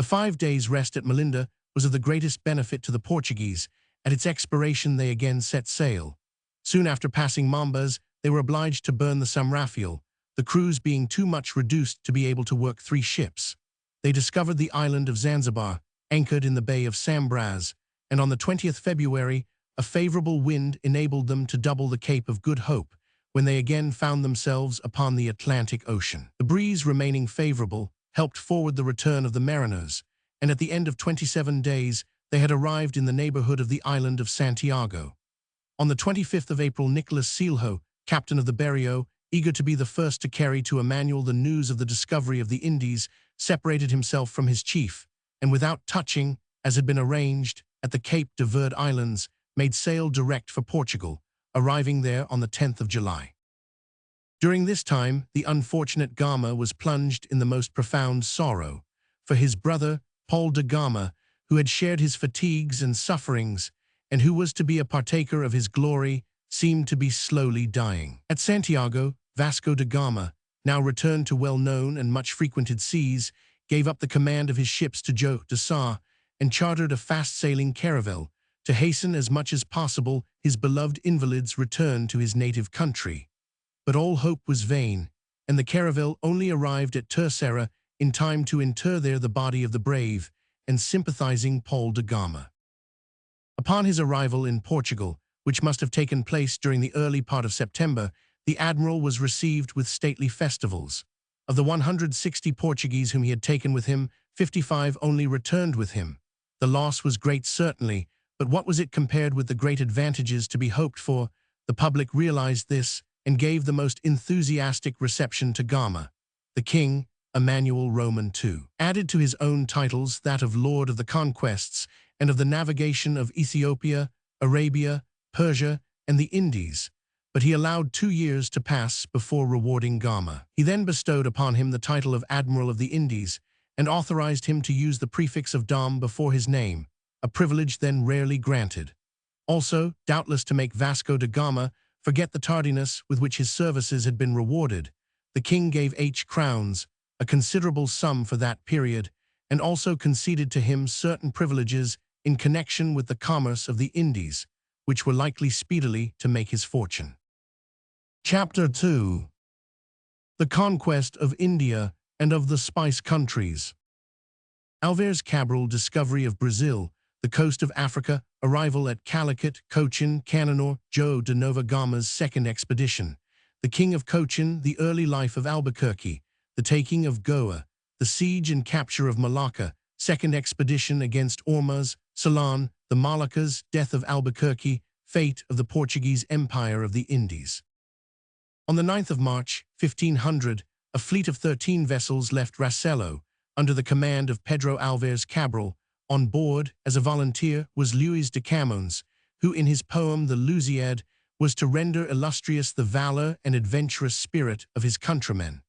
5 days' rest at Melinda was of the greatest benefit to the Portuguese. At its expiration they again set sail. Soon after passing Mombas, they were obliged to burn the San Rafael, the crews being too much reduced to be able to work 3 ships. They discovered the island of Zanzibar, anchored in the Bay of Sambraz, and on the 20th February, a favorable wind enabled them to double the Cape of Good Hope, when they again found themselves upon the Atlantic Ocean. The breeze remaining favorable helped forward the return of the mariners, and at the end of 27 days, they had arrived in the neighborhood of the island of Santiago. On the 25th of April, Nicholas Seelho, captain of the Berrio, eager to be the first to carry to Emmanuel the news of the discovery of the Indies, separated himself from his chief, and without touching, as had been arranged, at the Cape de Verde Islands, made sail direct for Portugal, arriving there on the 10th of July. During this time, the unfortunate Gama was plunged in the most profound sorrow, for his brother, Paul de Gama, who had shared his fatigues and sufferings, and who was to be a partaker of his glory, seemed to be slowly dying. At Santiago, Vasco da Gama, now returned to well-known and much-frequented seas, gave up the command of his ships to João de Sá and chartered a fast-sailing caravel to hasten as much as possible his beloved invalid's return to his native country. But all hope was vain, and the caravel only arrived at Terceira in time to inter there the body of the brave and sympathizing Paul de Gama. Upon his arrival in Portugal, which must have taken place during the early part of September, the admiral was received with stately festivals. Of the 160 Portuguese whom he had taken with him, 55 only returned with him. The loss was great certainly, but what was it compared with the great advantages to be hoped for? The public realized this and gave the most enthusiastic reception to Gama. The king, Emmanuel Roman II, added to his own titles that of Lord of the Conquests and of the navigation of Ethiopia, Arabia, Persia, and the Indies, but he allowed 2 years to pass before rewarding Gama. He then bestowed upon him the title of Admiral of the Indies and authorized him to use the prefix of Dom before his name, a privilege then rarely granted. Also, doubtless to make Vasco da Gama forget the tardiness with which his services had been rewarded, the king gave crowns, a considerable sum for that period, and also conceded to him certain privileges in connection with the commerce of the Indies, which were likely speedily to make his fortune. Chapter 2. The Conquest of India and of the Spice Countries. Álvares Cabral discovery of Brazil, the coast of Africa, arrival at Calicut, Cochin, Cananor, João de Nova Gama's second expedition, the King of Cochin, the early life of Albuquerque, the taking of Goa, the siege and capture of Malacca, second expedition against Ormuz, Ceylon, the Moluccas, death of Albuquerque, fate of the Portuguese Empire of the Indies. On the 9th of March, 1500, a fleet of 13 vessels left Racelo, under the command of Pedro Álvares Cabral. On board, as a volunteer, was Luís de Camões, who in his poem The Lusíada was to render illustrious the valor and adventurous spirit of his countrymen.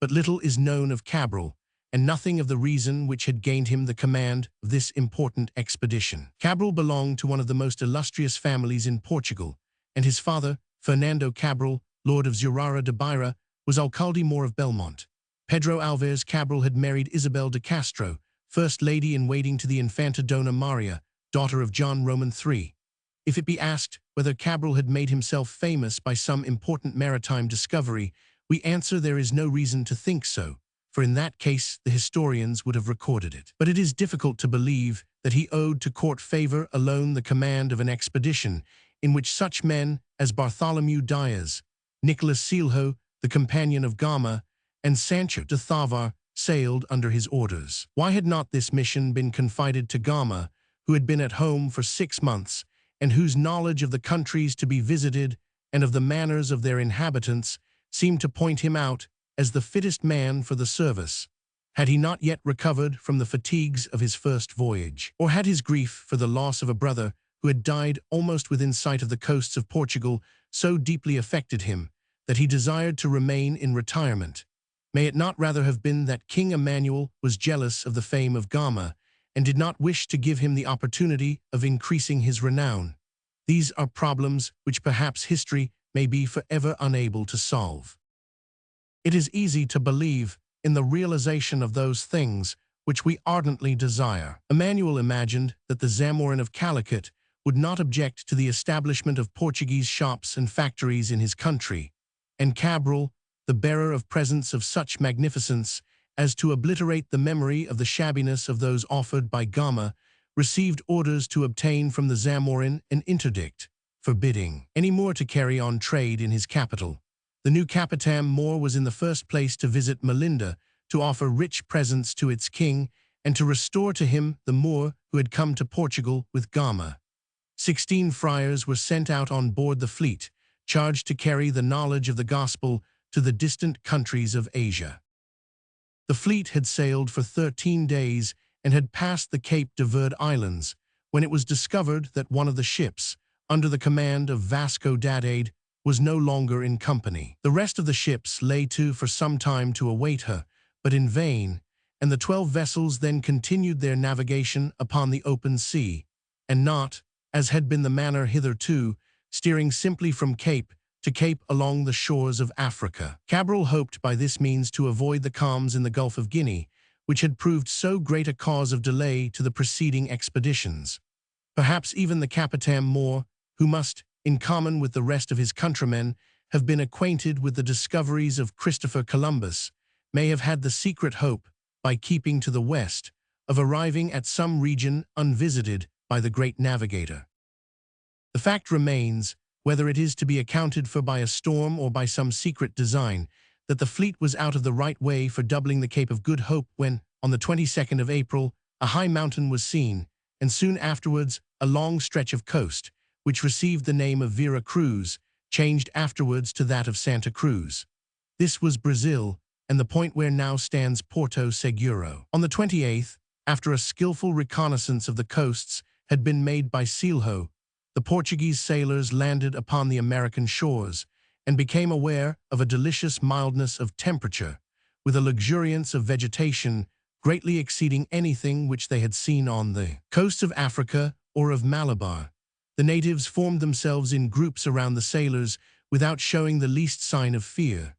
But little is known of Cabral, and nothing of the reason which had gained him the command of this important expedition. Cabral belonged to one of the most illustrious families in Portugal, and his father, Fernando Cabral, Lord of Zurara de Beira, was alcalde-mor of Belmont. Pedro Álvares Cabral had married Isabel de Castro, first lady-in-waiting to the Infanta Dona Maria, daughter of John Roman III. If it be asked whether Cabral had made himself famous by some important maritime discovery, we answer there is no reason to think so, for in that case the historians would have recorded it. But it is difficult to believe that he owed to court favor alone the command of an expedition in which such men as Bartholomew Dias, Nicholas Seelho, the companion of Gama, and Sancho de Thavar sailed under his orders. Why had not this mission been confided to Gama, who had been at home for 6 months, and whose knowledge of the countries to be visited and of the manners of their inhabitants seemed to point him out as the fittest man for the service? Had he not yet recovered from the fatigues of his first voyage? Or had his grief for the loss of a brother who had died almost within sight of the coasts of Portugal so deeply affected him that he desired to remain in retirement? May it not rather have been that King Emmanuel was jealous of the fame of Gama and did not wish to give him the opportunity of increasing his renown? These are problems which perhaps history may be forever unable to solve. It is easy to believe in the realization of those things which we ardently desire. Emmanuel imagined that the Zamorin of Calicut would not object to the establishment of Portuguese shops and factories in his country, and Cabral, the bearer of presents of such magnificence as to obliterate the memory of the shabbiness of those offered by Gama, received orders to obtain from the Zamorin an interdict, forbidding any more to carry on trade in his capital. The new Capitam Mor was in the first place to visit Melinda, to offer rich presents to its king, and to restore to him the Moor who had come to Portugal with Gama. 16 friars were sent out on board the fleet, charged to carry the knowledge of the gospel to the distant countries of Asia. The fleet had sailed for 13 days and had passed the Cape de Verde Islands, when it was discovered that one of the ships, under the command of Vasco da Gama, was no longer in company. The rest of the ships lay to for some time to await her, but in vain, and the 12 vessels then continued their navigation upon the open sea, and not, as had been the manner hitherto, steering simply from cape to cape along the shores of Africa. Cabral hoped by this means to avoid the calms in the Gulf of Guinea, which had proved so great a cause of delay to the preceding expeditions. Perhaps even the Capitam Mor, who must, in common with the rest of his countrymen, have been acquainted with the discoveries of Christopher Columbus, may have had the secret hope, by keeping to the west, of arriving at some region unvisited by the great navigator. The fact remains, whether it is to be accounted for by a storm or by some secret design, that the fleet was out of the right way for doubling the Cape of Good Hope when, on the 22nd of April, a high mountain was seen, and soon afterwards a long stretch of coast, which received the name of Vera Cruz, changed afterwards to that of Santa Cruz. This was Brazil, and the point where now stands Porto Seguro. On the 28th, after a skillful reconnaissance of the coasts had been made by Silho, the Portuguese sailors landed upon the American shores, and became aware of a delicious mildness of temperature, with a luxuriance of vegetation greatly exceeding anything which they had seen on the coasts of Africa or of Malabar. The natives formed themselves in groups around the sailors without showing the least sign of fear.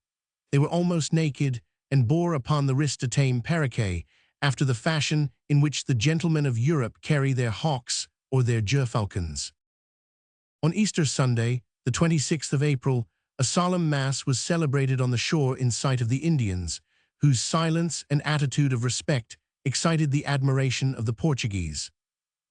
They were almost naked and bore upon the wrist a tame paraquet, after the fashion in which the gentlemen of Europe carry their hawks or their gerfalcons. On Easter Sunday, the 26th of April, a solemn mass was celebrated on the shore in sight of the Indians, whose silence and attitude of respect excited the admiration of the Portuguese.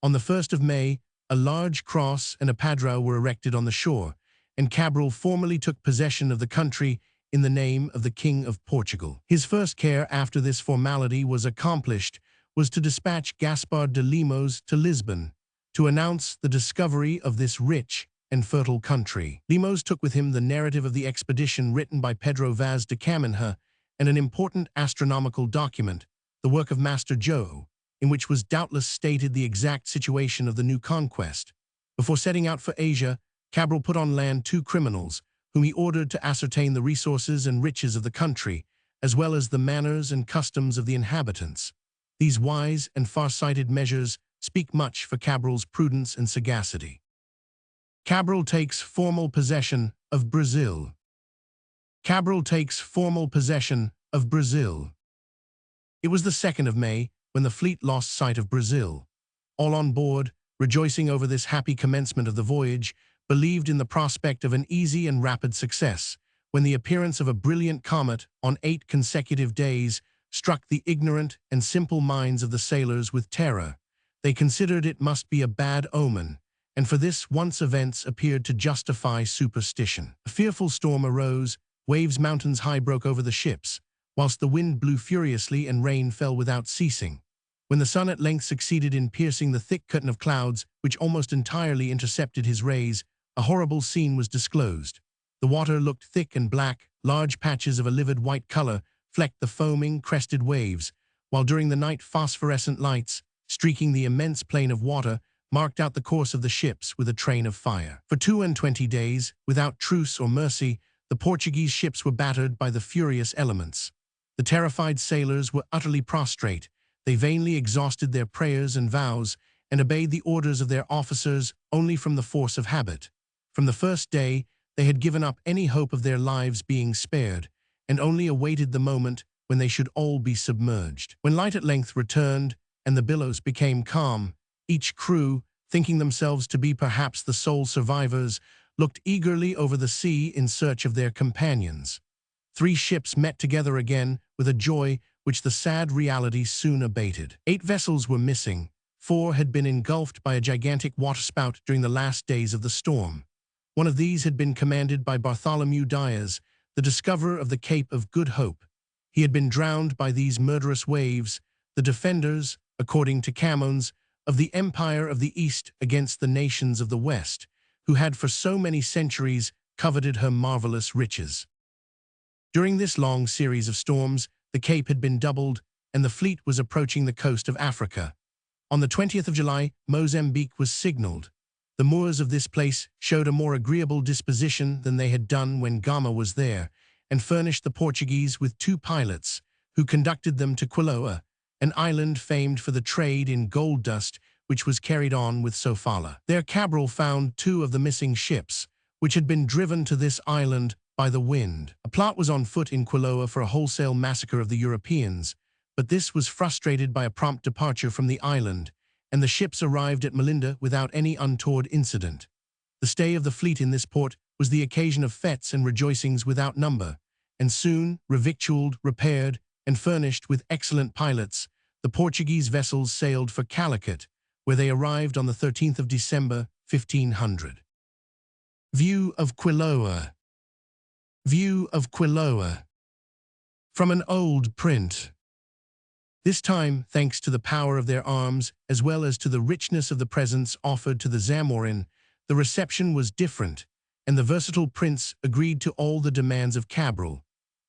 On the 1st of May, a large cross and a padrão were erected on the shore, and Cabral formally took possession of the country in the name of the King of Portugal. His first care after this formality was accomplished was to dispatch Gaspar de Lemos to Lisbon, to announce the discovery of this rich and fertile country. Lemos took with him the narrative of the expedition written by Pedro Vaz de Caminha and an important astronomical document, the work of Master Joe, in which was doubtless stated the exact situation of the new conquest. Before setting out for Asia, Cabral put on land 2 criminals, whom he ordered to ascertain the resources and riches of the country, as well as the manners and customs of the inhabitants. These wise and far-sighted measures speak much for Cabral's prudence and sagacity. Cabral takes formal possession of Brazil. Cabral takes formal possession of Brazil. It was the 2nd of May when the fleet lost sight of Brazil. All on board, rejoicing over this happy commencement of the voyage, believed in the prospect of an easy and rapid success, when the appearance of a brilliant comet on 8 consecutive days struck the ignorant and simple minds of the sailors with terror. They considered it must be a bad omen, and for this once events appeared to justify superstition. A fearful storm arose, waves mountains high broke over the ships, whilst the wind blew furiously and rain fell without ceasing. When the sun at length succeeded in piercing the thick curtain of clouds which almost entirely intercepted his rays, a horrible scene was disclosed. The water looked thick and black, large patches of a livid white color flecked the foaming, crested waves, while during the night phosphorescent lights, streaking the immense plain of water, marked out the course of the ships with a train of fire. For 22 days, without truce or mercy, the Portuguese ships were battered by the furious elements. The terrified sailors were utterly prostrate. They vainly exhausted their prayers and vows, and obeyed the orders of their officers only from the force of habit. From the first day, they had given up any hope of their lives being spared, and only awaited the moment when they should all be submerged. When light at length returned and the billows became calm, each crew, thinking themselves to be perhaps the sole survivors, looked eagerly over the sea in search of their companions. 3 ships met together again with a joy which the sad reality soon abated. 8 vessels were missing. 4 had been engulfed by a gigantic waterspout during the last days of the storm. One of these had been commanded by Bartholomew Dias, the discoverer of the Cape of Good Hope. He had been drowned by these murderous waves, the defenders, according to Camões, of the Empire of the East against the nations of the West, who had for so many centuries coveted her marvelous riches. During this long series of storms, the Cape had been doubled, and the fleet was approaching the coast of Africa. On the 20th of July, Mozambique was signaled. The Moors of this place showed a more agreeable disposition than they had done when Gama was there, and furnished the Portuguese with 2 pilots, who conducted them to Quiloa, an island famed for the trade in gold dust which was carried on with Sofala. There Cabral found 2 of the missing ships, which had been driven to this island by the wind. A plot was on foot in Quiloa for a wholesale massacre of the Europeans, but this was frustrated by a prompt departure from the island, and the ships arrived at Melinda without any untoward incident. The stay of the fleet in this port was the occasion of fetes and rejoicings without number, and soon, revictualled, repaired, and furnished with excellent pilots, the Portuguese vessels sailed for Calicut, where they arrived on the 13th of December, 1500. View of Quiloa. View of Quiloa. From an old print. This time, thanks to the power of their arms, as well as to the richness of the presents offered to the Zamorin, the reception was different, and the versatile prince agreed to all the demands of Cabral,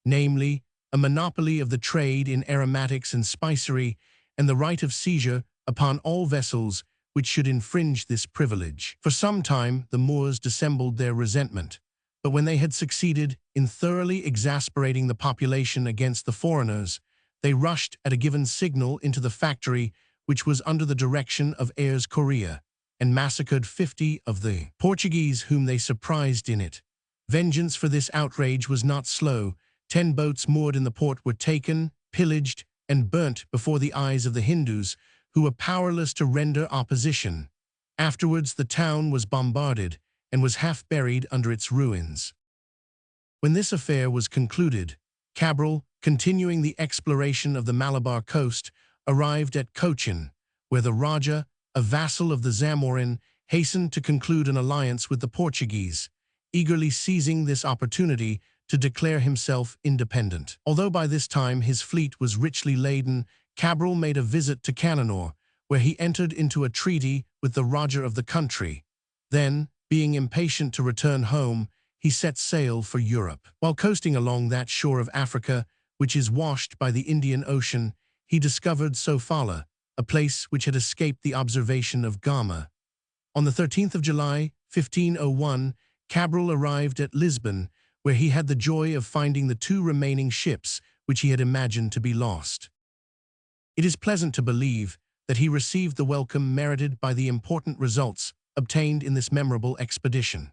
namely, a monopoly of the trade in aromatics and spicery, and the right of seizure upon all vessels which should infringe this privilege. For some time, the Moors dissembled their resentment, but when they had succeeded in thoroughly exasperating the population against the foreigners, they rushed at a given signal into the factory, which was under the direction of Ayres Correa, and massacred 50 of the Portuguese whom they surprised in it. Vengeance for this outrage was not slow. 10 boats moored in the port were taken, pillaged, and burnt before the eyes of the Hindus, who were powerless to render opposition. Afterwards, the town was bombarded and was half buried under its ruins. When this affair was concluded, Cabral, continuing the exploration of the Malabar coast, arrived at Cochin, where the Raja, a vassal of the Zamorin, hastened to conclude an alliance with the Portuguese, eagerly seizing this opportunity to declare himself independent. Although by this time his fleet was richly laden, Cabral made a visit to Cananore, where he entered into a treaty with the Raja of the country. Then, being impatient to return home, he set sail for Europe. While coasting along that shore of Africa, which is washed by the Indian Ocean, he discovered Sofala, a place which had escaped the observation of Gama. On the 13th of July, 1501, Cabral arrived at Lisbon, where he had the joy of finding the 2 remaining ships which he had imagined to be lost. It is pleasant to believe that he received the welcome merited by the important results obtained in this memorable expedition.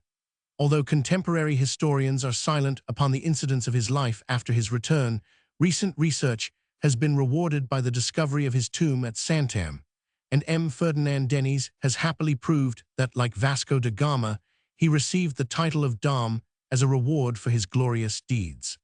Although contemporary historians are silent upon the incidents of his life after his return, recent research has been rewarded by the discovery of his tomb at Santarém, and M. Ferdinand Denis has happily proved that, like Vasco da Gama, he received the title of Dom as a reward for his glorious deeds.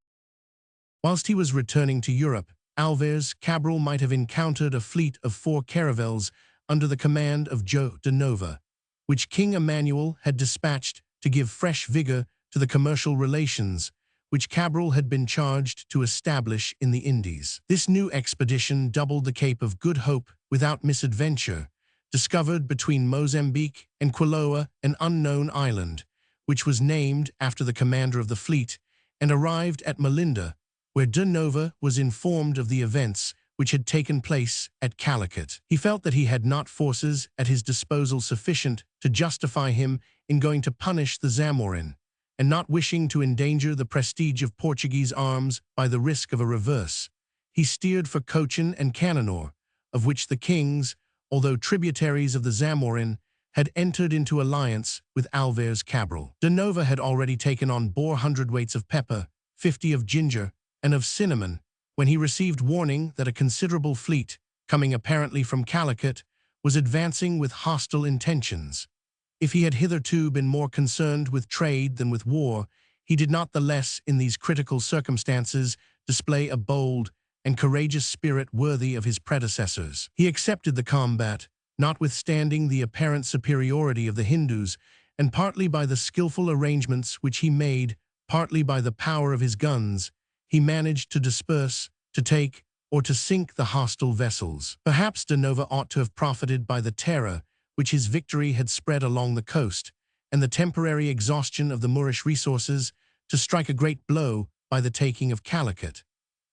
Whilst he was returning to Europe, Alvarez Cabral might have encountered a fleet of 4 caravels under the command of João de Nova, which King Emmanuel had dispatched to give fresh vigor to the commercial relations which Cabral had been charged to establish in the Indies. This new expedition doubled the Cape of Good Hope without misadventure, discovered between Mozambique and Quiloa an unknown island, which was named after the commander of the fleet, and arrived at Melinda, where de Nova was informed of the events which had taken place at Calicut. He felt that he had not forces at his disposal sufficient to justify him in going to punish the Zamorin, and not wishing to endanger the prestige of Portuguese arms by the risk of a reverse, he steered for Cochin and Cananore, of which the kings, although tributaries of the Zamorin, had entered into alliance with Alvarez Cabral. De Nova had already taken on board 100 weights of pepper, 50 of ginger, and of cinnamon, when he received warning that a considerable fleet, coming apparently from Calicut, was advancing with hostile intentions. If he had hitherto been more concerned with trade than with war, he did not the less, in these critical circumstances, display a bold and courageous spirit worthy of his predecessors. He accepted the combat, notwithstanding the apparent superiority of the Hindus, and partly by the skillful arrangements which he made, partly by the power of his guns, he managed to disperse, to take, or to sink the hostile vessels. Perhaps de Nova ought to have profited by the terror which his victory had spread along the coast, and the temporary exhaustion of the Moorish resources to strike a great blow by the taking of Calicut.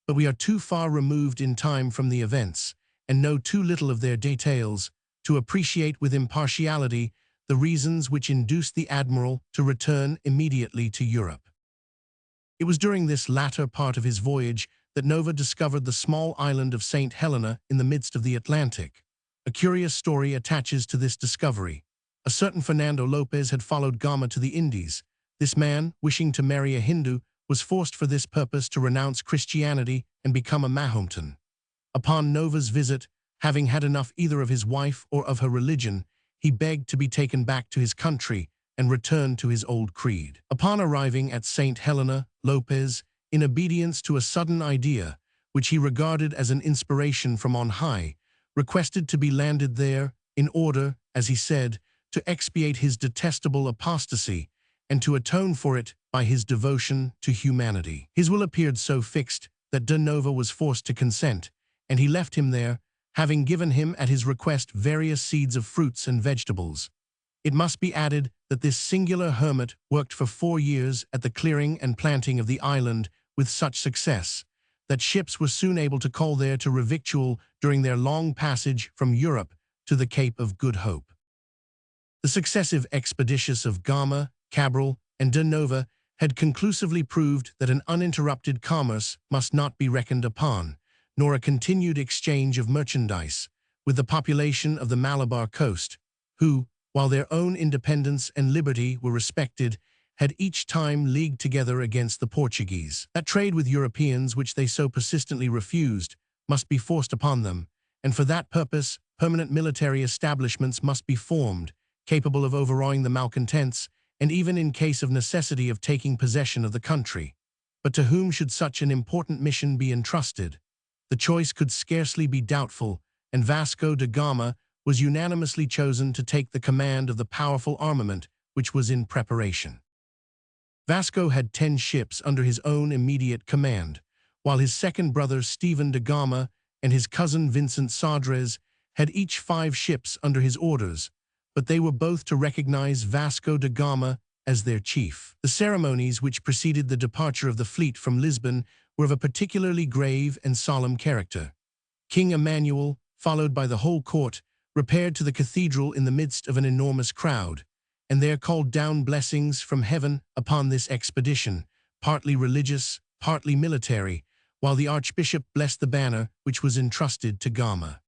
But we are too far removed in time from the events, and know too little of their details, to appreciate with impartiality the reasons which induced the admiral to return immediately to Europe. It was during this latter part of his voyage that Nova discovered the small island of St. Helena in the midst of the Atlantic. A curious story attaches to this discovery. A certain Fernando Lopez had followed Gama to the Indies. This man, wishing to marry a Hindu, was forced for this purpose to renounce Christianity and become a Mahometan. Upon Nova's visit, having had enough either of his wife or of her religion, he begged to be taken back to his country and return to his old creed. Upon arriving at St. Helena, Lopez, in obedience to a sudden idea, which he regarded as an inspiration from on high, requested to be landed there in order, as he said, to expiate his detestable apostasy and to atone for it by his devotion to humanity. His will appeared so fixed that de Nova was forced to consent, and he left him there, having given him at his request various seeds of fruits and vegetables. It must be added that this singular hermit worked for 4 years at the clearing and planting of the island with such success that ships were soon able to call there to revictual during their long passage from Europe to the Cape of Good Hope. The successive expeditions of Gama, Cabral, and de Nova had conclusively proved that an uninterrupted commerce must not be reckoned upon, nor a continued exchange of merchandise, with the population of the Malabar coast, who, while their own independence and liberty were respected, had each time leagued together against the Portuguese. That trade with Europeans which they so persistently refused must be forced upon them, and for that purpose permanent military establishments must be formed, capable of overawing the malcontents, and even in case of necessity of taking possession of the country. But to whom should such an important mission be entrusted? The choice could scarcely be doubtful, and Vasco da Gama was unanimously chosen to take the command of the powerful armament which was in preparation. Vasco had 10 ships under his own immediate command, while his second brother Stephen da Gama and his cousin Vincent Sodrez had each 5 ships under his orders, but they were both to recognize Vasco da Gama as their chief. The ceremonies which preceded the departure of the fleet from Lisbon were of a particularly grave and solemn character. King Emmanuel, followed by the whole court, repaired to the cathedral in the midst of an enormous crowd, and there called down blessings from heaven upon this expedition, partly religious, partly military, while the archbishop blessed the banner which was entrusted to Gama.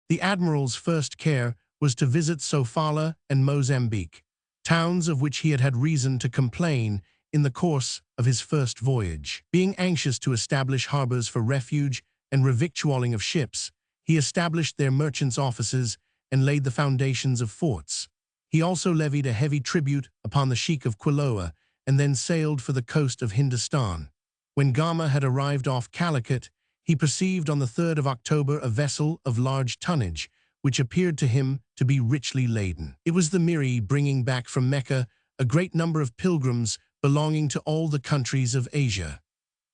The admiral's first care was to visit Sofala and Mozambique, towns of which he had had reason to complain in the course of his first voyage. Being anxious to establish harbors for refuge and revictualling of ships, he established their merchants' offices and laid the foundations of forts. He also levied a heavy tribute upon the Sheikh of Quiloa and then sailed for the coast of Hindustan. When Gama had arrived off Calicut, he perceived on the 3rd of October a vessel of large tonnage, which appeared to him to be richly laden. It was the Miri bringing back from Mecca a great number of pilgrims belonging to all the countries of Asia.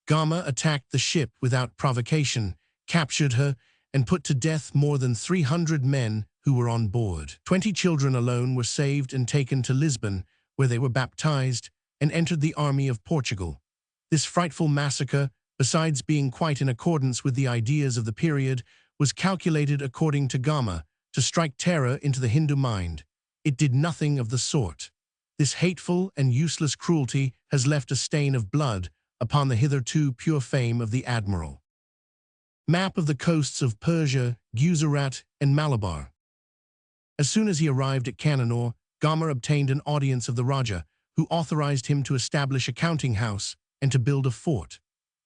Gama attacked the ship without provocation, captured her, and put to death more than 300 men who were on board. 20 children alone were saved and taken to Lisbon, where they were baptized and entered the army of Portugal. This frightful massacre, besides being quite in accordance with the ideas of the period, was calculated, according to Gama, to strike terror into the Hindu mind. It did nothing of the sort. This hateful and useless cruelty has left a stain of blood upon the hitherto pure fame of the admiral. Map of the coasts of Persia, Gujarat, and Malabar. As soon as he arrived at Cananore, Gama obtained an audience of the Raja, who authorized him to establish a counting house and to build a fort.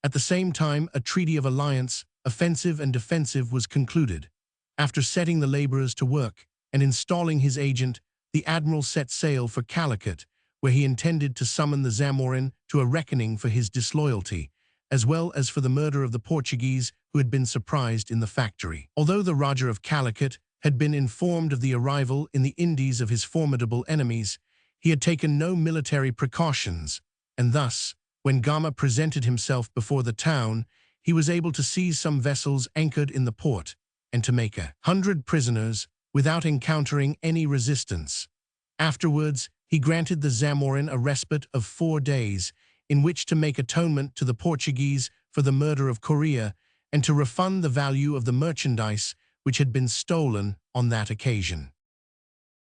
At the same time, a treaty of alliance, offensive and defensive, was concluded. After setting the laborers to work and installing his agent, the admiral set sail for Calicut, where he intended to summon the Zamorin to a reckoning for his disloyalty, as well as for the murder of the Portuguese who had been surprised in the factory. Although the Rajah of Calicut had been informed of the arrival in the Indies of his formidable enemies, he had taken no military precautions, and thus, when Gama presented himself before the town, he was able to seize some vessels anchored in the port and to make 100 prisoners without encountering any resistance. Afterwards, he granted the Zamorin a respite of 4 days in which to make atonement to the Portuguese for the murder of Correa and to refund the value of the merchandise which had been stolen on that occasion.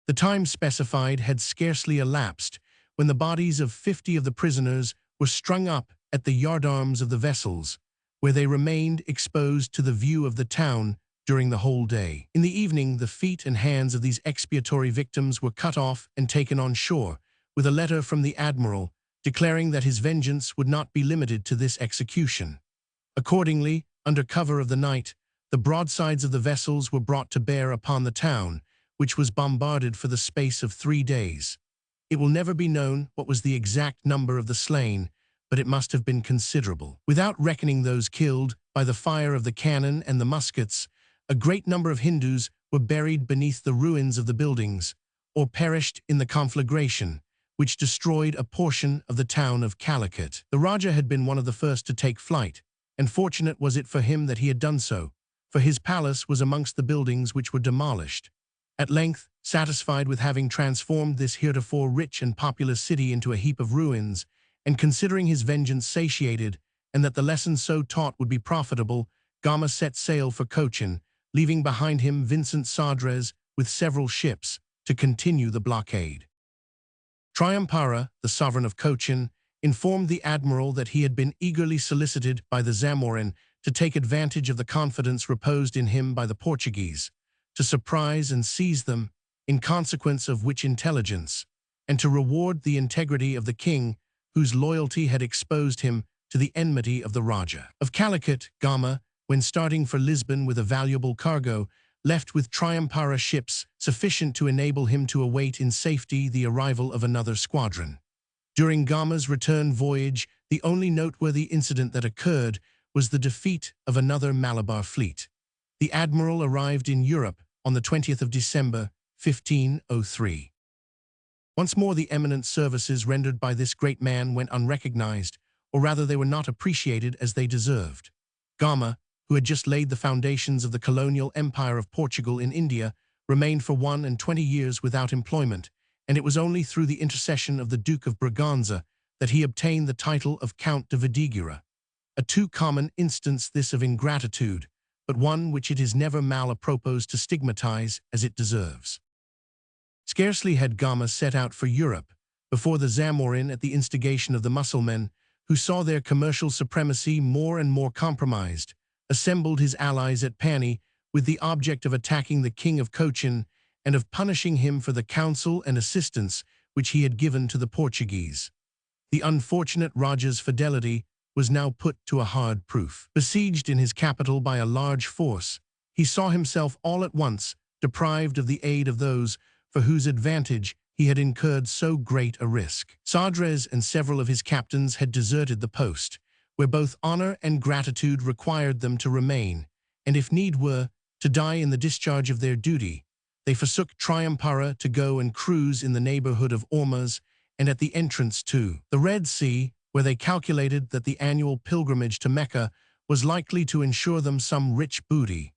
The time specified had scarcely elapsed when the bodies of 50 of the prisoners were strung up at the yardarms of the vessels, where they remained exposed to the view of the town during the whole day. In the evening, the feet and hands of these expiatory victims were cut off and taken on shore, with a letter from the admiral declaring that his vengeance would not be limited to this execution. Accordingly, under cover of the night, the broadsides of the vessels were brought to bear upon the town, which was bombarded for the space of 3 days. It will never be known what was the exact number of the slain, but it must have been considerable. Without reckoning those killed by the fire of the cannon and the muskets, a great number of Hindus were buried beneath the ruins of the buildings, or perished in the conflagration, which destroyed a portion of the town of Calicut. The Rajah had been one of the first to take flight, and fortunate was it for him that he had done so, for his palace was amongst the buildings which were demolished. At length, satisfied with having transformed this heretofore rich and populous city into a heap of ruins, and considering his vengeance satiated, and that the lesson so taught would be profitable, Gama set sail for Cochin, leaving behind him Vincent Sodres with several ships to continue the blockade. Triumpara, the sovereign of Cochin, informed the admiral that he had been eagerly solicited by the Zamorin to take advantage of the confidence reposed in him by the Portuguese, to surprise and seize them, in consequence of which intelligence, and to reward the integrity of the king, whose loyalty had exposed him to the enmity of the Rajah of Calicut. Gama, when starting for Lisbon with a valuable cargo, left with Triumpara ships sufficient to enable him to await in safety the arrival of another squadron. During Gama's return voyage, the only noteworthy incident that occurred was the defeat of another Malabar fleet. The admiral arrived in Europe on the 20th of December, 1503. Once more the eminent services rendered by this great man went unrecognized, or rather they were not appreciated as they deserved. Gama, who had just laid the foundations of the colonial empire of Portugal in India, remained for 21 years without employment, and it was only through the intercession of the Duke of Braganza that he obtained the title of Count de Vidigueira. A too common instance this of ingratitude, but one which it is never mal-a-propos to stigmatize as it deserves. Scarcely had Gama set out for Europe before the Zamorin, at the instigation of the Mussulmen, who saw their commercial supremacy more and more compromised, assembled his allies at Pani with the object of attacking the king of Cochin and of punishing him for the counsel and assistance which he had given to the Portuguese. The unfortunate Rajah's fidelity was now put to a hard proof. Besieged in his capital by a large force, he saw himself all at once deprived of the aid of those for whose advantage he had incurred so great a risk. Sodres and several of his captains had deserted the post, where both honor and gratitude required them to remain, and if need were, to die in the discharge of their duty. They forsook Triumpara to go and cruise in the neighborhood of Ormuz and at the entrance to the Red Sea, where they calculated that the annual pilgrimage to Mecca was likely to ensure them some rich booty.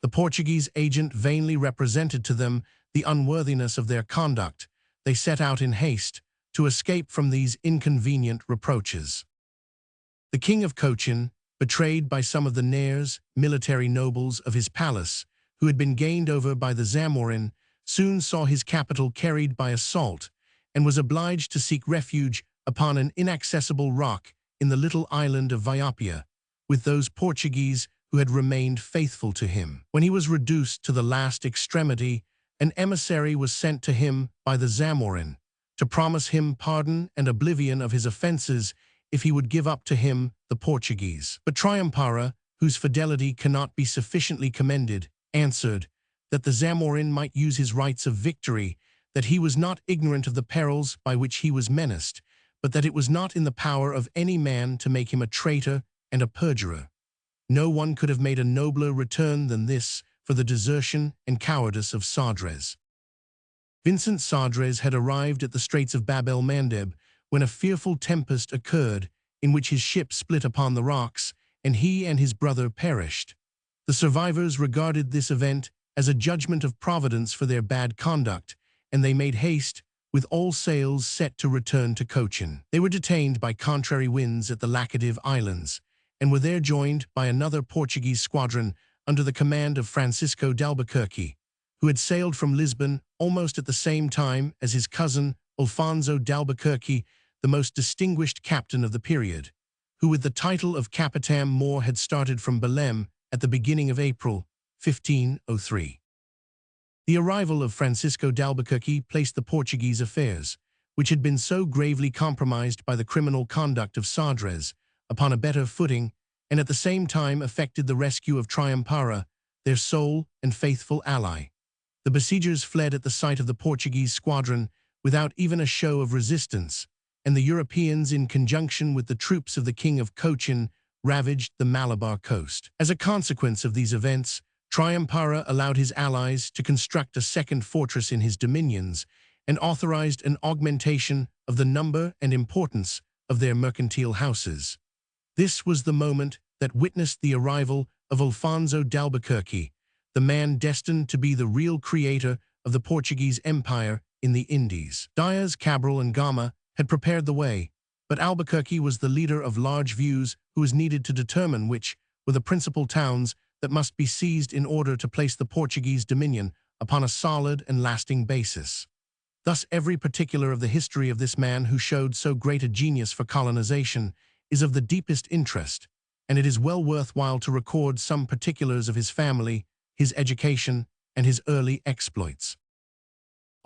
The Portuguese agent vainly represented to them the unworthiness of their conduct. They set out in haste to escape from these inconvenient reproaches. The king of Cochin, betrayed by some of the Nairs, military nobles of his palace, who had been gained over by the Zamorin, soon saw his capital carried by assault and was obliged to seek refuge upon an inaccessible rock in the little island of Viapia, with those Portuguese who had remained faithful to him. When he was reduced to the last extremity, an emissary was sent to him by the Zamorin to promise him pardon and oblivion of his offenses if he would give up to him the Portuguese. But Triumpara, whose fidelity cannot be sufficiently commended, answered that the Zamorin might use his rights of victory, that he was not ignorant of the perils by which he was menaced, but that it was not in the power of any man to make him a traitor and a perjurer. No one could have made a nobler return than this for the desertion and cowardice of Sadres. Vincent Sadres had arrived at the Straits of Bab el-Mandeb when a fearful tempest occurred in which his ship split upon the rocks, and he and his brother perished. The survivors regarded this event as a judgment of Providence for their bad conduct, and they made haste, with all sails set to return to Cochin. They were detained by contrary winds at the Laccadive Islands, and were there joined by another Portuguese squadron under the command of Francisco d'Albuquerque, who had sailed from Lisbon almost at the same time as his cousin Alfonso d'Albuquerque, the most distinguished captain of the period, who with the title of Capitam Mor had started from Belém at the beginning of April, 1503. The arrival of Francisco d'Albuquerque placed the Portuguese affairs, which had been so gravely compromised by the criminal conduct of Sadres, upon a better footing, and at the same time effected the rescue of Triumpara, their sole and faithful ally. The besiegers fled at the sight of the Portuguese squadron without even a show of resistance, and the Europeans, in conjunction with the troops of the King of Cochin, ravaged the Malabar coast. As a consequence of these events, Triumpara allowed his allies to construct a second fortress in his dominions and authorized an augmentation of the number and importance of their mercantile houses. This was the moment that witnessed the arrival of Alfonso d'Albuquerque, the man destined to be the real creator of the Portuguese Empire in the Indies. Diaz, Cabral, and Gama had prepared the way, but Albuquerque was the leader of large views who was needed to determine which were the principal towns that must be seized in order to place the Portuguese dominion upon a solid and lasting basis. Thus, every particular of the history of this man who showed so great a genius for colonization is of the deepest interest, and it is well worthwhile to record some particulars of his family, his education, and his early exploits.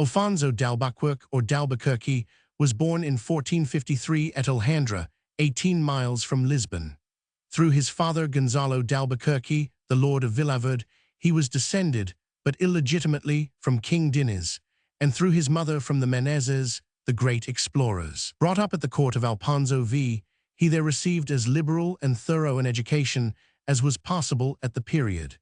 Alfonso d'Albuquerque, or d'Albuquerque, was born in 1453 at Alhandra, 18 miles from Lisbon. Through his father Gonzalo d'Albuquerque, the Lord of Villaverde, he was descended, but illegitimately, from King Diniz, and through his mother from the Menezes, the great explorers. Brought up at the court of Alfonso V, he there received as liberal and thorough an education as was possible at the period.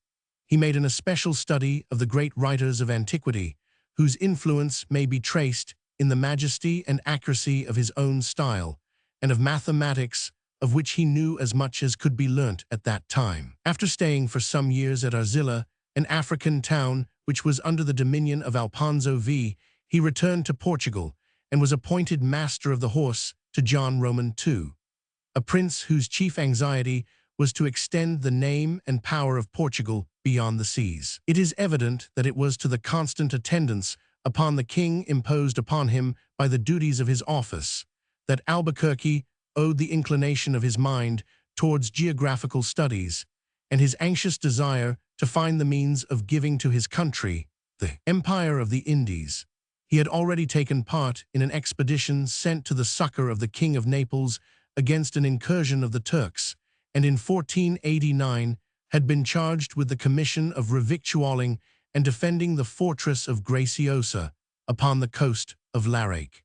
He made an especial study of the great writers of antiquity, whose influence may be traced in the majesty and accuracy of his own style, and of mathematics, of which he knew as much as could be learnt at that time. After staying for some years at Arzilla, an African town which was under the dominion of Alfonso V, he returned to Portugal and was appointed Master of the Horse to John Roman II, a prince whose chief anxiety was to extend the name and power of Portugal beyond the seas. It is evident that it was to the constant attendance upon the king imposed upon him by the duties of his office that Albuquerque owed the inclination of his mind towards geographical studies, and his anxious desire to find the means of giving to his country the Empire of the Indies. He had already taken part in an expedition sent to the succor of the King of Naples against an incursion of the Turks, and in 1489 had been charged with the commission of revictualling and defending the fortress of Graciosa upon the coast of Larake.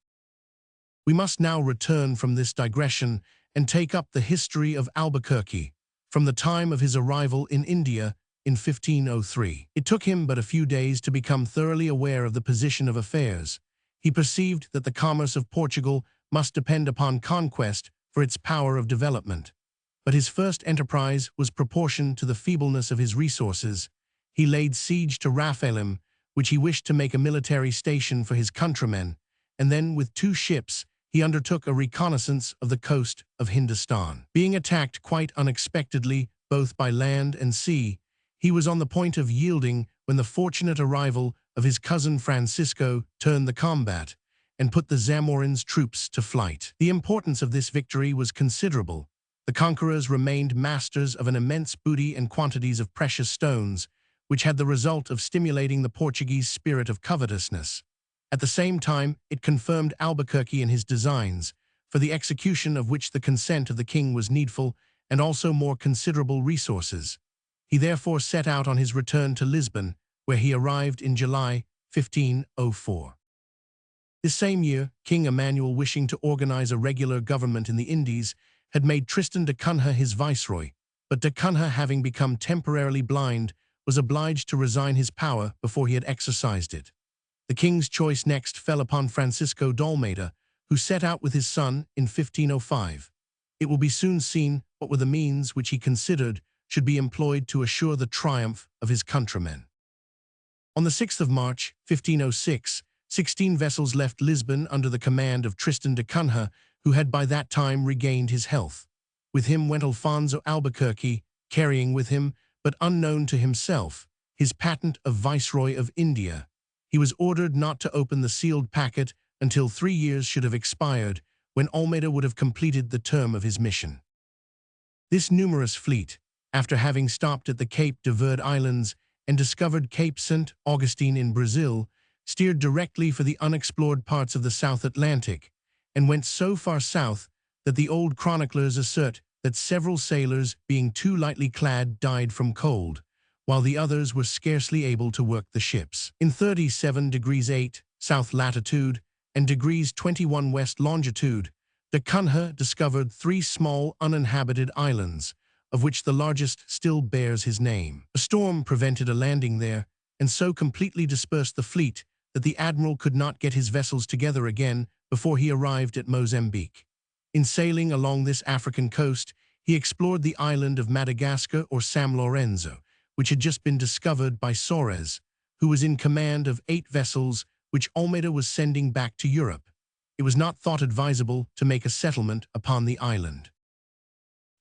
We must now return from this digression and take up the history of Albuquerque, from the time of his arrival in India in 1503. It took him but a few days to become thoroughly aware of the position of affairs. He perceived that the commerce of Portugal must depend upon conquest for its power of development. But his first enterprise was proportioned to the feebleness of his resources. He laid siege to Raphaelim, which he wished to make a military station for his countrymen, and then with 2 ships he undertook a reconnaissance of the coast of Hindustan. Being attacked quite unexpectedly, both by land and sea, he was on the point of yielding when the fortunate arrival of his cousin Francisco turned the combat and put the Zamorin's troops to flight. The importance of this victory was considerable. The conquerors remained masters of an immense booty and quantities of precious stones, which had the result of stimulating the Portuguese spirit of covetousness. At the same time, it confirmed Albuquerque in his designs, for the execution of which the consent of the king was needful, and also more considerable resources. He therefore set out on his return to Lisbon, where he arrived in July 1504. This same year, King Emmanuel, wishing to organize a regular government in the Indies, had made Tristan da Cunha his viceroy, but da Cunha, having become temporarily blind, was obliged to resign his power before he had exercised it. The king's choice next fell upon Francisco d'Almeida, who set out with his son in 1505. It will be soon seen what were the means which he considered should be employed to assure the triumph of his countrymen. On the 6th of March, 1506, 16 vessels left Lisbon under the command of Tristan da Cunha, who had by that time regained his health. With him went Alfonso Albuquerque, carrying with him, but unknown to himself, his patent of Viceroy of India. He was ordered not to open the sealed packet until 3 years should have expired, when Almeida would have completed the term of his mission. This numerous fleet, after having stopped at the Cape de Verde Islands and discovered Cape St. Augustine in Brazil, steered directly for the unexplored parts of the South Atlantic, and went so far south that the old chroniclers assert that several sailors, being too lightly clad, died from cold, while the others were scarcely able to work the ships. In 37 degrees 8 south latitude and degrees 21 west longitude, da Cunha discovered 3 small uninhabited islands, of which the largest still bears his name. A storm prevented a landing there, and so completely dispersed the fleet that the admiral could not get his vessels together again before he arrived at Mozambique. In sailing along this African coast, he explored the island of Madagascar or San Lorenzo, which had just been discovered by Soares, who was in command of 8 vessels which Almeida was sending back to Europe. It was not thought advisable to make a settlement upon the island.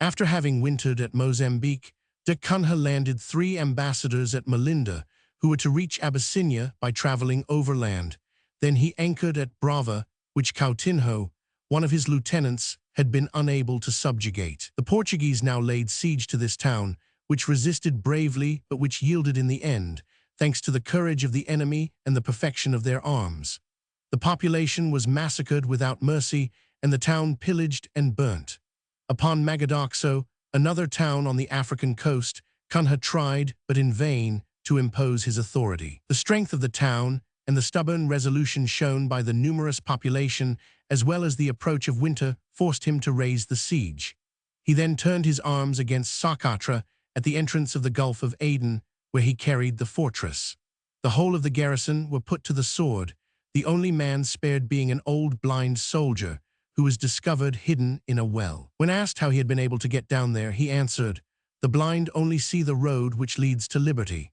After having wintered at Mozambique, da Cunha landed 3 ambassadors at Melinda, who were to reach Abyssinia by traveling overland. Then he anchored at Brava, which Coutinho, one of his lieutenants, had been unable to subjugate. The Portuguese now laid siege to this town, which resisted bravely but which yielded in the end, thanks to the courage of the enemy and the perfection of their arms. The population was massacred without mercy, and the town pillaged and burnt. Upon Magadoxo, another town on the African coast, Cunha tried, but in vain, to impose his authority. The strength of the town and the stubborn resolution shown by the numerous population, as well as the approach of winter, forced him to raise the siege. He then turned his arms against Socotra at the entrance of the Gulf of Aden, where he carried the fortress. The whole of the garrison were put to the sword, the only man spared being an old blind soldier, who was discovered hidden in a well. When asked how he had been able to get down there, he answered, "The blind only see the road which leads to liberty."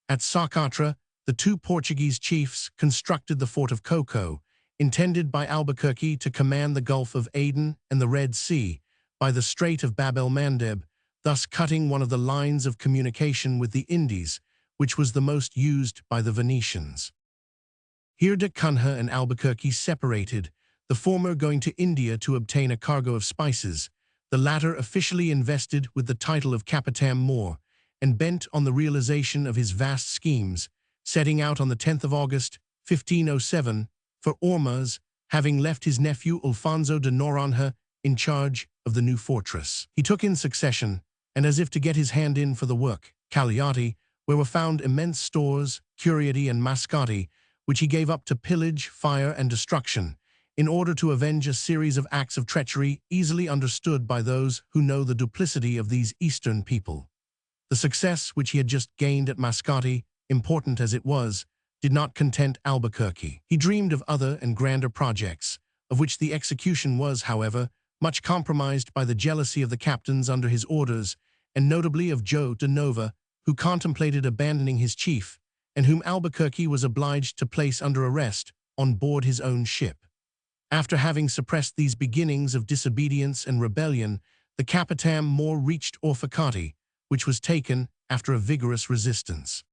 At Socotra, the 2 Portuguese chiefs constructed the fort of Coco, intended by Albuquerque to command the Gulf of Aden and the Red Sea by the Strait of Bab el-Mandeb, thus cutting one of the lines of communication with the Indies, which was the most used by the Venetians. Here da Cunha and Albuquerque separated, the former going to India to obtain a cargo of spices, the latter officially invested with the title of Capitam Mor, and bent on the realization of his vast schemes, setting out on the 10th of August, 1507, for Ormuz, having left his nephew Alfonso de Noronha in charge of the new fortress. He took in succession, and as if to get his hand in for the work, Cagliati, where were found immense stores, Curiati and Mascati, which he gave up to pillage, fire, and destruction, in order to avenge a series of acts of treachery easily understood by those who know the duplicity of these Eastern people. The success which he had just gained at Mascati, important as it was, did not content Albuquerque. He dreamed of other and grander projects, of which the execution was, however, much compromised by the jealousy of the captains under his orders, and notably of Joe de Nova, who contemplated abandoning his chief, and whom Albuquerque was obliged to place under arrest on board his own ship. After having suppressed these beginnings of disobedience and rebellion, the Capitam Mor reached Orfacati, which was taken after a vigorous resistance.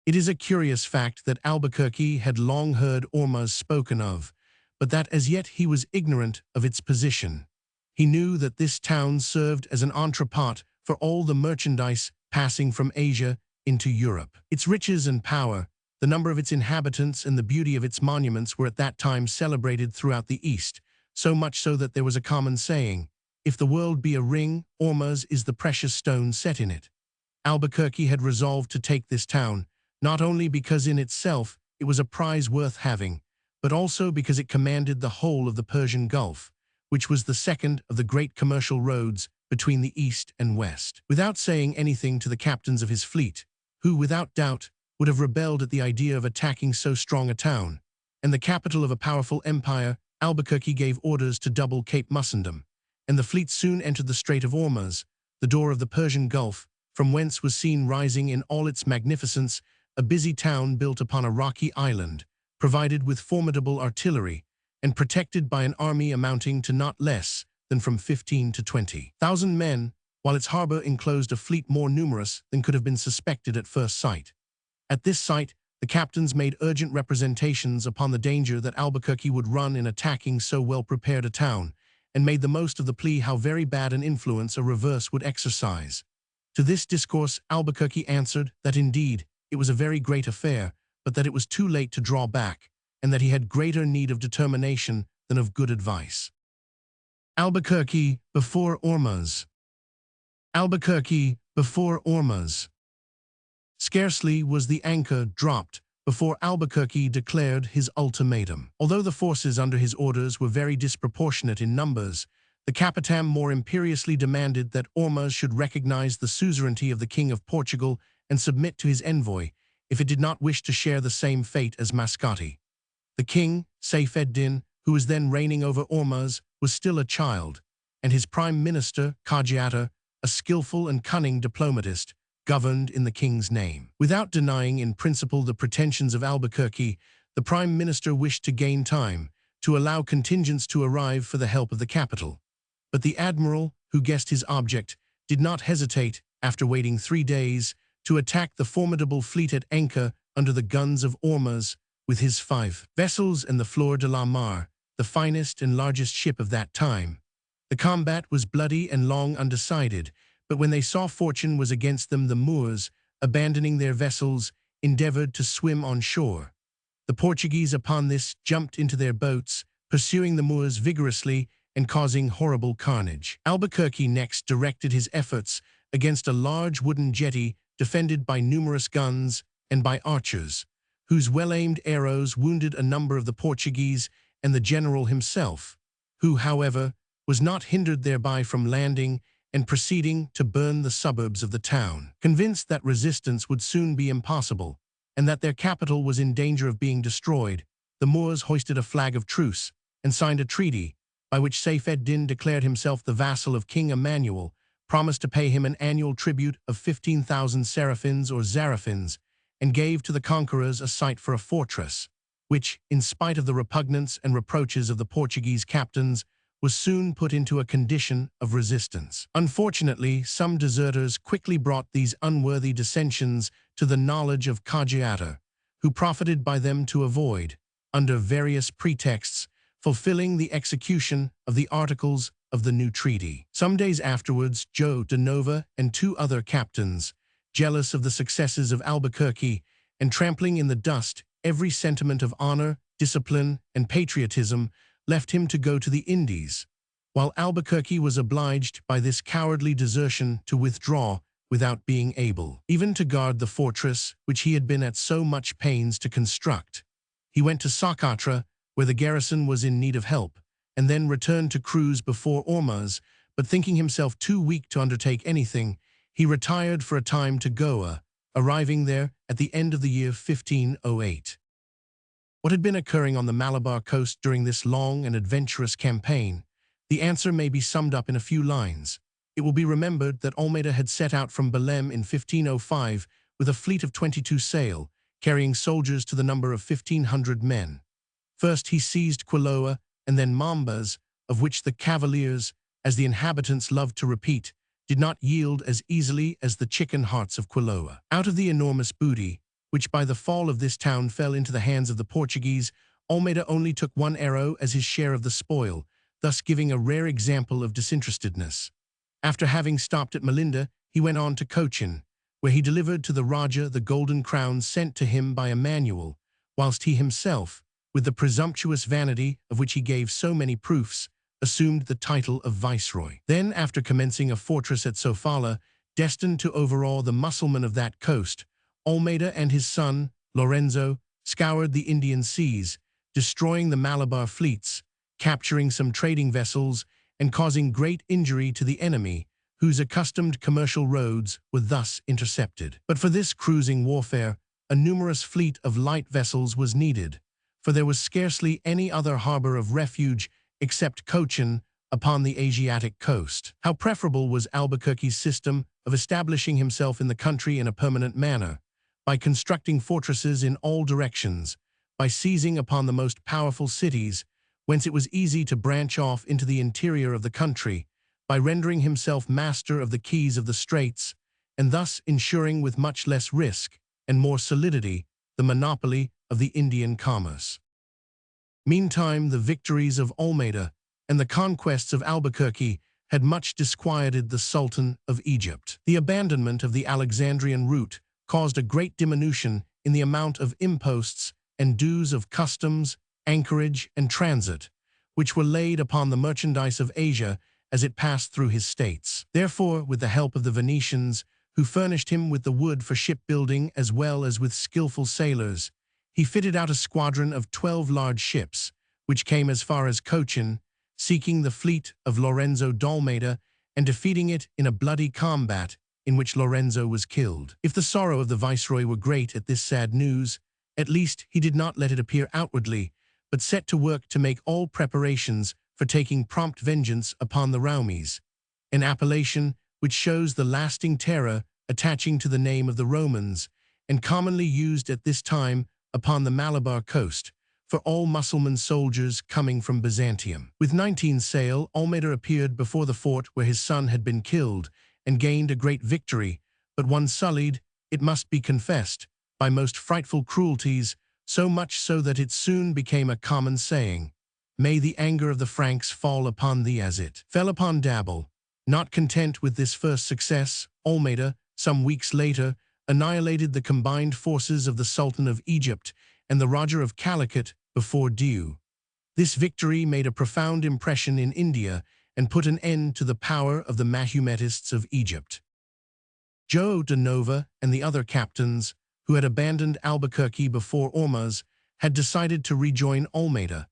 It is a curious fact that Albuquerque had long heard Ormuz spoken of, but that as yet he was ignorant of its position. He knew that this town served as an entrepot for all the merchandise passing from Asia into Europe. Its riches and power, the number of its inhabitants and the beauty of its monuments were at that time celebrated throughout the East, so much so that there was a common saying, "If the world be a ring, Ormuz is the precious stone set in it." Albuquerque had resolved to take this town, not only because in itself it was a prize worth having, but also because it commanded the whole of the Persian Gulf, which was the second of the great commercial roads between the east and west. Without saying anything to the captains of his fleet, who, without doubt, would have rebelled at the idea of attacking so strong a town, and the capital of a powerful empire, Albuquerque gave orders to double Cape Mussendom, and the fleet soon entered the Strait of Ormuz, the door of the Persian Gulf, from whence was seen rising in all its magnificence a busy town built upon a rocky island, provided with formidable artillery, and protected by an army amounting to not less than from 15 to 20,000 men, while its harbor enclosed a fleet more numerous than could have been suspected at first sight. At this sight, the captains made urgent representations upon the danger that Albuquerque would run in attacking so well-prepared a town, and made the most of the plea how very bad an influence a reverse would exercise. To this discourse Albuquerque answered that indeed it was a very great affair, but that it was too late to draw back, and that he had greater need of determination than of good advice. Albuquerque before Ormuz. Albuquerque before Ormuz. Scarcely was the anchor dropped before Albuquerque declared his ultimatum. Although the forces under his orders were very disproportionate in numbers, the Capitam more imperiously demanded that Ormuz should recognize the suzerainty of the King of Portugal and submit to his envoy, if it did not wish to share the same fate as Mascati. The king, Sayf ed-Din, who was then reigning over Ormuz, was still a child, and his prime minister, Khajiata, a skillful and cunning diplomatist, governed in the king's name. Without denying in principle the pretensions of Albuquerque, the prime minister wished to gain time, to allow contingents to arrive for the help of the capital. But the admiral, who guessed his object, did not hesitate, after waiting 3 days, to attack the formidable fleet at anchor under the guns of Ormuz with his 5 vessels and the Fleur de la Mar, the finest and largest ship of that time. The combat was bloody and long undecided, but when they saw fortune was against them, the Moors, abandoning their vessels, endeavored to swim on shore. The Portuguese upon this jumped into their boats, pursuing the Moors vigorously and causing horrible carnage. Albuquerque next directed his efforts against a large wooden jetty defended by numerous guns and by archers, whose well-aimed arrows wounded a number of the Portuguese and the general himself, who, however, was not hindered thereby from landing and proceeding to burn the suburbs of the town. Convinced that resistance would soon be impossible, and that their capital was in danger of being destroyed, the Moors hoisted a flag of truce and signed a treaty by which Sayf ed-Din declared himself the vassal of King Emmanuel, promised to pay him an annual tribute of 15,000 seraphins or zarafins, and gave to the conquerors a site for a fortress, which, in spite of the repugnance and reproaches of the Portuguese captains, was soon put into a condition of resistance. Unfortunately, some deserters quickly brought these unworthy dissensions to the knowledge of Khajiata, who profited by them to avoid, under various pretexts, fulfilling the execution of the articles of the new treaty. Some days afterwards, Joe de Nova and 2 other captains, jealous of the successes of Albuquerque and trampling in the dust every sentiment of honor, discipline, and patriotism, left him to go to the Indies, while Albuquerque was obliged by this cowardly desertion to withdraw without being able even to guard the fortress which he had been at so much pains to construct. He went to Socotra, where the garrison was in need of help, and then returned to cruise before Ormuz, but thinking himself too weak to undertake anything, he retired for a time to Goa, arriving there at the end of the year 1508. What had been occurring on the Malabar coast during this long and adventurous campaign? The answer may be summed up in a few lines. It will be remembered that Almeida had set out from Belem in 1505 with a fleet of 22 sail, carrying soldiers to the number of 1,500 men. First he seized Quiloa and then Mombas, of which the cavaliers, as the inhabitants loved to repeat, did not yield as easily as the chicken hearts of Quiloa. Out of the enormous booty, which by the fall of this town fell into the hands of the Portuguese, Almeida only took 1 arrow as his share of the spoil, thus giving a rare example of disinterestedness. After having stopped at Melinda, he went on to Cochin, where he delivered to the Rajah the golden crown sent to him by Emmanuel, whilst he himself, with the presumptuous vanity of which he gave so many proofs, assumed the title of viceroy. Then, after commencing a fortress at Sofala, destined to overawe the Mussulman of that coast, Almeida and his son, Lorenzo, scoured the Indian seas, destroying the Malabar fleets, capturing some trading vessels, and causing great injury to the enemy, whose accustomed commercial roads were thus intercepted. But for this cruising warfare, a numerous fleet of light vessels was needed, for there was scarcely any other harbor of refuge except Cochin upon the Asiatic coast. How preferable was Albuquerque's system of establishing himself in the country in a permanent manner, by constructing fortresses in all directions, by seizing upon the most powerful cities, whence it was easy to branch off into the interior of the country, by rendering himself master of the keys of the straits, and thus ensuring with much less risk and more solidity the monopoly of the Indian commerce. Meantime, the victories of Almeida and the conquests of Albuquerque had much disquieted the Sultan of Egypt. The abandonment of the Alexandrian route caused a great diminution in the amount of imposts and dues of customs, anchorage, and transit, which were laid upon the merchandise of Asia as it passed through his states. Therefore, with the help of the Venetians, who furnished him with the wood for shipbuilding as well as with skillful sailors, he fitted out a squadron of 12 large ships, which came as far as Cochin, seeking the fleet of Lorenzo d'Almeida and defeating it in a bloody combat in which Lorenzo was killed. If the sorrow of the viceroy were great at this sad news, at least he did not let it appear outwardly, but set to work to make all preparations for taking prompt vengeance upon the Raumis, an appellation which shows the lasting terror attaching to the name of the Romans, and commonly used at this time upon the Malabar coast, for all Mussulman soldiers coming from Byzantium. With 19 sail, Almeida appeared before the fort where his son had been killed, and gained a great victory, but one sullied, it must be confessed, by most frightful cruelties, so much so that it soon became a common saying, "May the anger of the Franks fall upon thee as it fell upon Dabel." Not content with this first success, Almeida, some weeks later, annihilated the combined forces of the Sultan of Egypt and the Roger of Calicut before Diu. This victory made a profound impression in India and put an end to the power of the Mahumetists of Egypt. Joao de Nova and the other captains, who had abandoned Albuquerque before Ormuz, had decided to rejoin Almeida.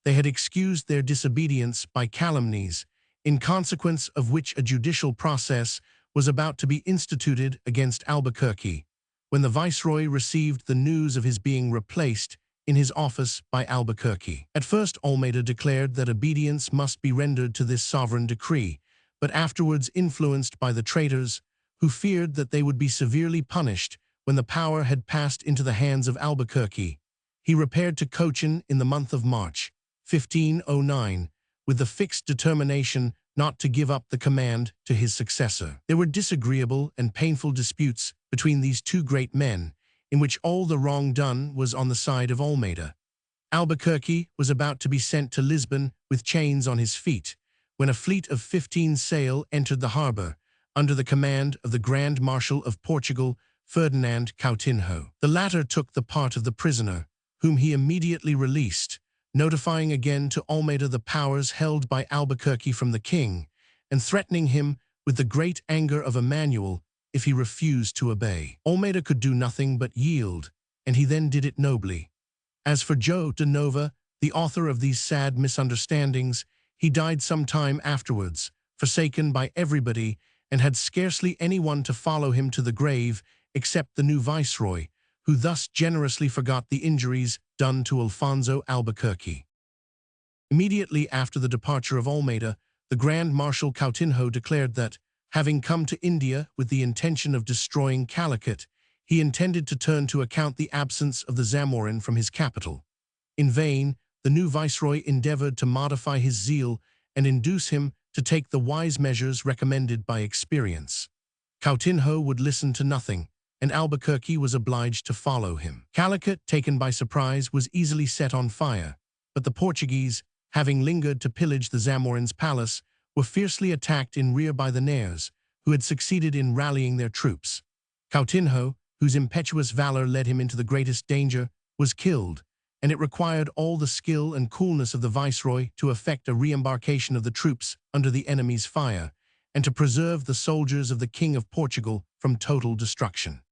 They had excused their disobedience by calumnies, in consequence of which a judicial process was about to be instituted against Albuquerque, when the viceroy received the news of his being replaced in his office by Albuquerque. At first, Almeida declared that obedience must be rendered to this sovereign decree, but afterwards influenced by the traitors, who feared that they would be severely punished when the power had passed into the hands of Albuquerque, he repaired to Cochin in the month of March, 1509, with the fixed determination not to give up the command to his successor. There were disagreeable and painful disputes between these two great men, in which all the wrong done was on the side of Almeida. Albuquerque was about to be sent to Lisbon with chains on his feet, when a fleet of 15 sail entered the harbor, under the command of the Grand Marshal of Portugal, Ferdinand Coutinho. The latter took the part of the prisoner, whom he immediately released, notifying again to Almeida the powers held by Albuquerque from the king, and threatening him with the great anger of Emmanuel if he refused to obey. Almeida could do nothing but yield, and he then did it nobly. As for Joao de Nova, the author of these sad misunderstandings, he died some time afterwards, forsaken by everybody, and had scarcely anyone to follow him to the grave except the new viceroy, who thus generously forgot the injuries done to Alfonso Albuquerque. Immediately after the departure of Almeida, the Grand Marshal Coutinho declared that, having come to India with the intention of destroying Calicut, he intended to turn to account the absence of the Zamorin from his capital. In vain, the new viceroy endeavored to modify his zeal and induce him to take the wise measures recommended by experience. Coutinho would listen to nothing, and Albuquerque was obliged to follow him. Calicut, taken by surprise, was easily set on fire, but the Portuguese, having lingered to pillage the Zamorin's palace, were fiercely attacked in rear by the Nairs, who had succeeded in rallying their troops. Coutinho, whose impetuous valor led him into the greatest danger, was killed, and it required all the skill and coolness of the viceroy to effect a re-embarkation of the troops under the enemy's fire, and to preserve the soldiers of the King of Portugal from total destruction.